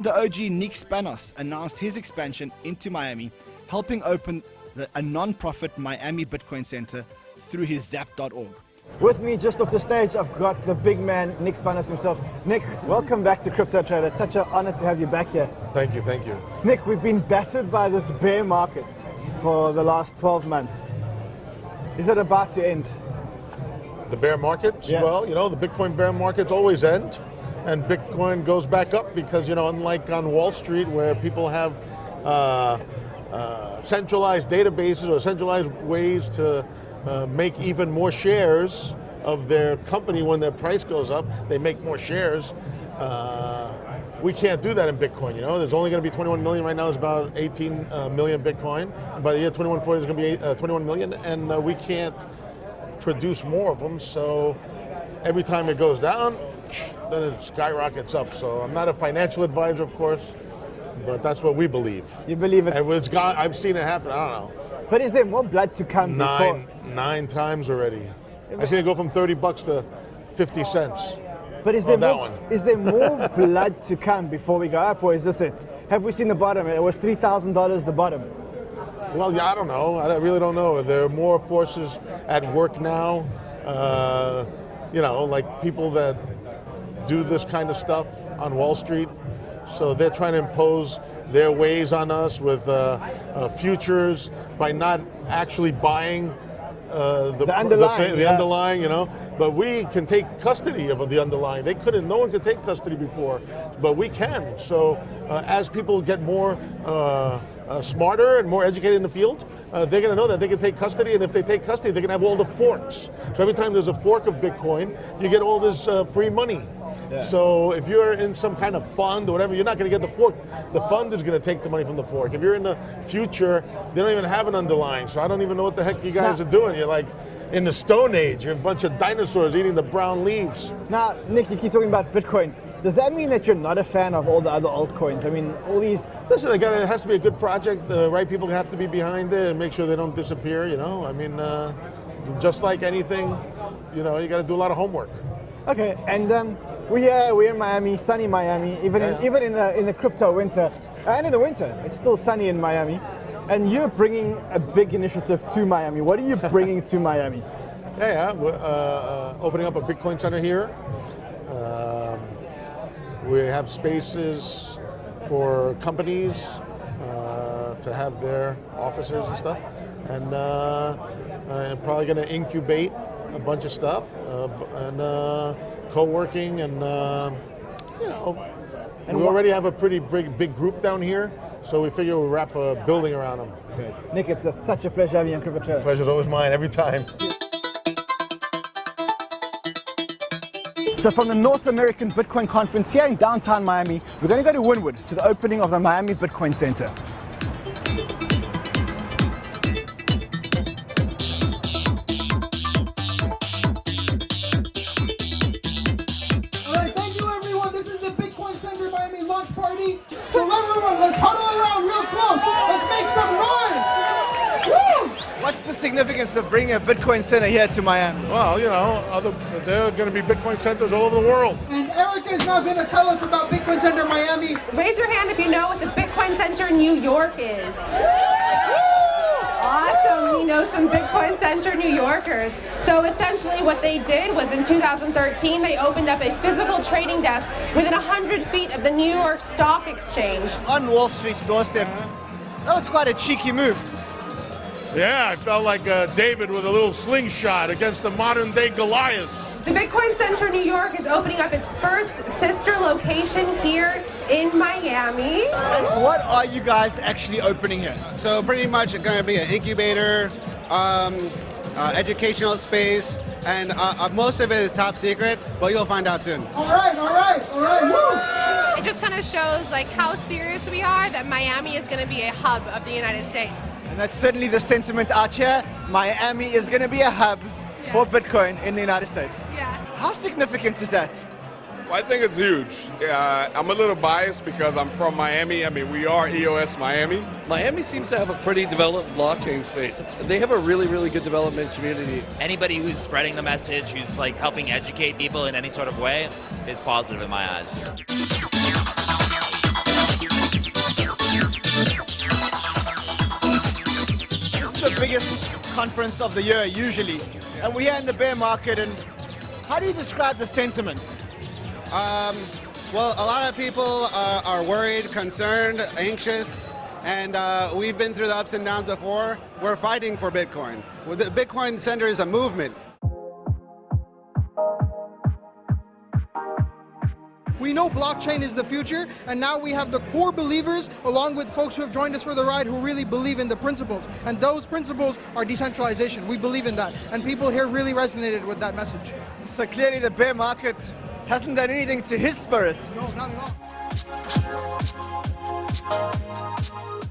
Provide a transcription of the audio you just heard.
The OG Nick Spanos announced his expansion into Miami, helping open a non-profit Miami Bitcoin Center through his zap.org. With me just off the stage, I've got the big man, Nick Spanos himself. Nick, welcome back to Crypto Trader. It's such an honor to have you back here. Thank you, thank you. Nick, we've been battered by this bear market for the last 12 months. Is it about to end? The bear markets? Yeah. Well, you know, the Bitcoin bear markets always end, and Bitcoin goes back up because, you know, unlike on Wall Street where people have centralized databases or centralized ways to make even more shares of their company when their price goes up, they make more shares. We can't do that in Bitcoin, you know. There's only going to be 21 million right now. There's about 18 million Bitcoin. And by the year 2140, there's going to be 21 million, and we can't produce more of them. So every time it goes down, then it skyrockets up. So I'm not a financial advisor, of course, but that's what we believe. You believe it? And it's gone. I've seen it happen. I don't know. But is there more blood to come? Nine times already. I've seen it go from 30 bucks to 50 cents. But is there more blood to come before we go up, or is this it? Have we seen the bottom? It was $3,000 the bottom. Well, yeah, I don't know. I really don't know. There are more forces at work now. You know, like people that do this kind of stuff on Wall Street. So they're trying to impose their ways on us with futures by not actually buying the underlying, you know, but we can take custody of the underlying. They couldn't. No one could take custody before, but we can. So as people get more smarter and more educated in the field, they're going to know that they can take custody, and if they take custody, they can have all the forks. So every time there's a fork of Bitcoin, you get all this free money. Yeah. So if you're in some kind of fund or whatever, you're not going to get the fork. The fund is going to take the money from the fork. If you're in the future, they don't even have an underlying. So I don't even know what the heck you guys are doing. You're like in the Stone Age. You're a bunch of dinosaurs eating the brown leaves. Now, Nick, you keep talking about Bitcoin. Does that mean that you're not a fan of all the other altcoins? I mean, all these... Listen, it has to be a good project. The right people have to be behind it and make sure they don't disappear, you know? I mean, just like anything, you know, you got to do a lot of homework. Okay, and we're in Miami, sunny Miami, even in the crypto winter. And in the winter, it's still sunny in Miami. And you're bringing a big initiative to Miami. What are you bringing to Miami? We're opening up a Bitcoin center here. We have spaces for companies to have their offices and stuff. And I'm probably going to incubate a bunch of stuff and co-working and you know, and we already have a pretty big group down here, so we figure we'll wrap a building around them. Okay. Nick, it's such a pleasure having you on Crypto Trader. Pleasure's always mine, every time. So from the North American Bitcoin Conference here in downtown Miami, we're going to go to Wynwood to the opening of the Miami Bitcoin Center. Party. So everyone, let's huddle around real close. Let's make some noise. Woo! What's the significance of bringing a Bitcoin center here to Miami? Well, you know, there are going to be Bitcoin centers all over the world. And Erica is now going to tell us about Bitcoin Center Miami. Raise your hand if you know what the Bitcoin Center New York is. Awesome, you know some Bitcoin Center New Yorkers. So essentially what they did was in 2013, they opened up a physical trading desk within 100 feet of the New York Stock Exchange. On Wall Street's doorstep. That was quite a cheeky move. Yeah, I felt like David with a little slingshot against the modern day Goliath. The Bitcoin Center New York is opening up its first sister location here in Miami. And what are you guys actually opening here? So pretty much it's going to be an incubator, educational space, and most of it is top secret, but you'll find out soon. All right, woo! It just kind of shows like how serious we are that Miami is going to be a hub of the United States. And that's certainly the sentiment out here. Miami is going to be a hub for Bitcoin in the United States. Yeah. How significant is that? Well, I think it's huge. I'm a little biased because I'm from Miami. I mean, we are EOS Miami. Miami seems to have a pretty developed blockchain space. They have a really, really good development community. Anybody who's spreading the message, who's like helping educate people in any sort of way, is positive in my eyes. biggest conference of the year usually, and we're here in the bear market. And how do you describe the sentiment? Well, a lot of people are worried, concerned, anxious, and we've been through the ups and downs before. We're fighting for Bitcoin. The Bitcoin Center is a movement. We know blockchain is the future, and now we have the core believers along with folks who have joined us for the ride who really believe in the principles. And those principles are decentralization. We believe in that. And people here really resonated with that message. So clearly the bear market hasn't done anything to his spirit. No, not at all.